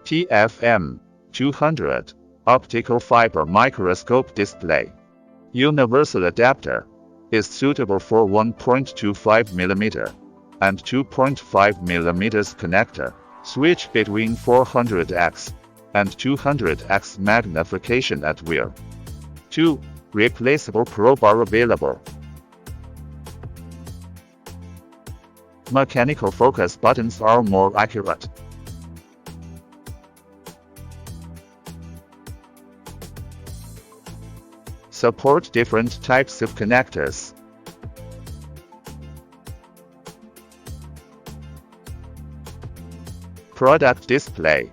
TFM 200 optical fiber microscope display. Universal adapter is suitable for 1.25 mm and 2.5 mm connector. Switch between 400x and 200x magnification at will. 2. Replaceable probe are available. Mechanical focus buttons are more accurate. Support different types of connectors. Product display.